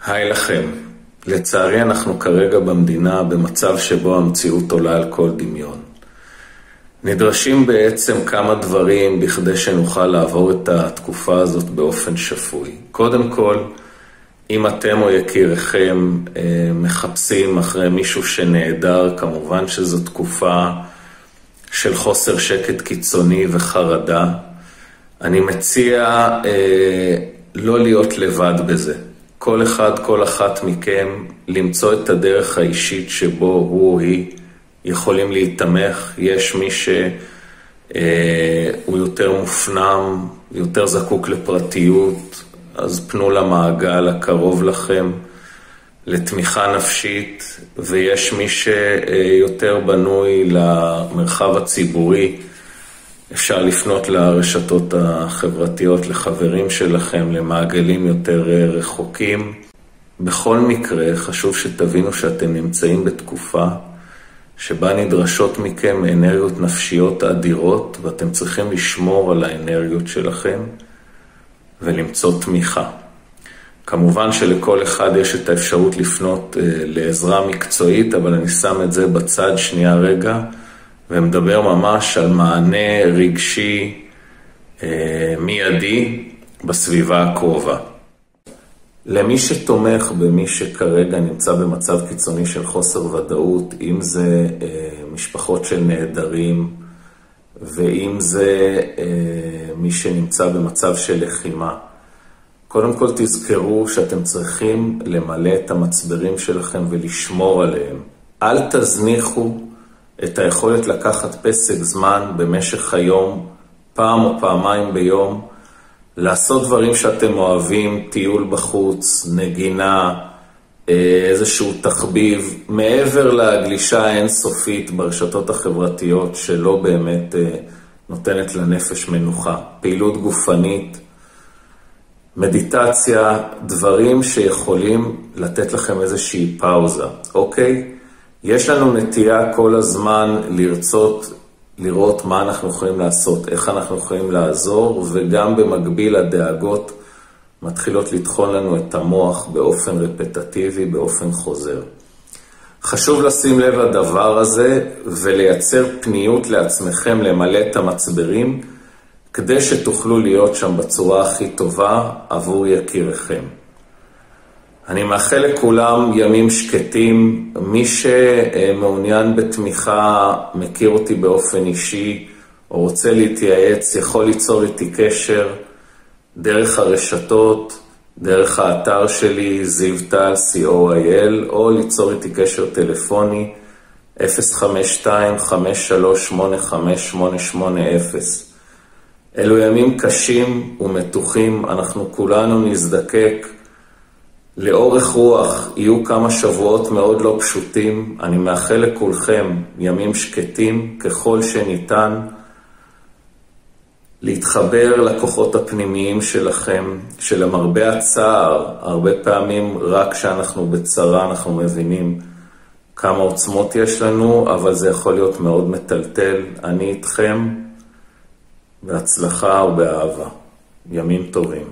היי לכם. לצערי אנחנו כרגע במדינה במצב שבו המציאות עולה על כל דמיון. נדרשים בעצם כמה דברים בכדי שנוכל לעבור את התקופה הזאת באופן שפוי. קודם כל, אם אתם או יקיריכם מחפשים אחרי מישהו שנעדר, כמובן שזו תקופה של חוסר שקט קיצוני וחרדה. אני מציע לא להיות לבד בזה. כל אחד, כל אחת מכם, למצוא את הדרך האישית שבו הוא או היא יכולים להתמך. יש מי שהוא יותר מופנם, יותר זקוק לפרטיות, אז פנו למעגל הקרוב לכם, לתמיכה נפשית, ויש מי שיותר בנוי למרחב הציבורי. אפשר לפנות לרשתות החברתיות, לחברים שלכם, למעגלים יותר רחוקים. בכל מקרה, חשוב שתבינו שאתם נמצאים בתקופה שבה נדרשות מכם אנרגיות נפשיות אדירות, ואתם צריכים לשמור על האנרגיות שלכם ולמצוא תמיכה. כמובן שלכל אחד יש את האפשרות לפנות לעזרה מקצועית, אבל אני שם את זה בצד שנייה רגע, ומדבר ממש על מענה רגשי מיידי בסביבה הקרובה. למי שתומך במי שכרגע נמצא במצב קיצוני של חוסר ודאות, אם זה משפחות של נעדרים, ואם זה מי שנמצא במצב של לחימה, קודם כל תזכרו שאתם צריכים למלא את המצברים שלכם ולשמור עליהם. אל תזניחו את היכולת לקחת פסק זמן במשך היום, פעם או פעמיים ביום, לעשות דברים שאתם אוהבים, טיול בחוץ, נגינה, איזשהו תחביב, מעבר לגלישה האינסופית ברשתות החברתיות שלא באמת נותנת לנפש מנוחה. פעילות גופנית, מדיטציה, דברים שיכולים לתת לכם איזושהי פאוזה, אוקיי? יש לנו נטייה כל הזמן לראות מה אנחנו יכולים לעשות, איך אנחנו יכולים לעזור, וגם במקביל הדאגות מתחילות לטחון לנו את המוח באופן רפטטיבי, באופן חוזר. חשוב לשים לב לדבר הזה ולייצר פניות לעצמכם למלא את המצברים, כדי שתוכלו להיות שם בצורה הכי טובה עבור יקיריכם. אני מאחל לכולם ימים שקטים. מי שמעוניין בתמיכה, מכיר אותי באופן אישי, או רוצה להתייעץ, יכול ליצור איתי קשר דרך הרשתות, דרך האתר שלי, זיו-טל, co.il, או ליצור איתי קשר טלפוני, 052-5385880. אלו ימים קשים ומתוחים, אנחנו כולנו נזדקק לאורך רוח. יהיו כמה שבועות מאוד לא פשוטים. אני מאחל לכולכם ימים שקטים ככל שניתן, להתחבר לכוחות הפנימיים שלכם, שלמרבה הצער, הרבה פעמים רק כשאנחנו בצרה אנחנו מבינים כמה עוצמות יש לנו, אבל זה יכול להיות מאוד מטלטל. אני איתכם בהצלחה ובאהבה. ימים טובים.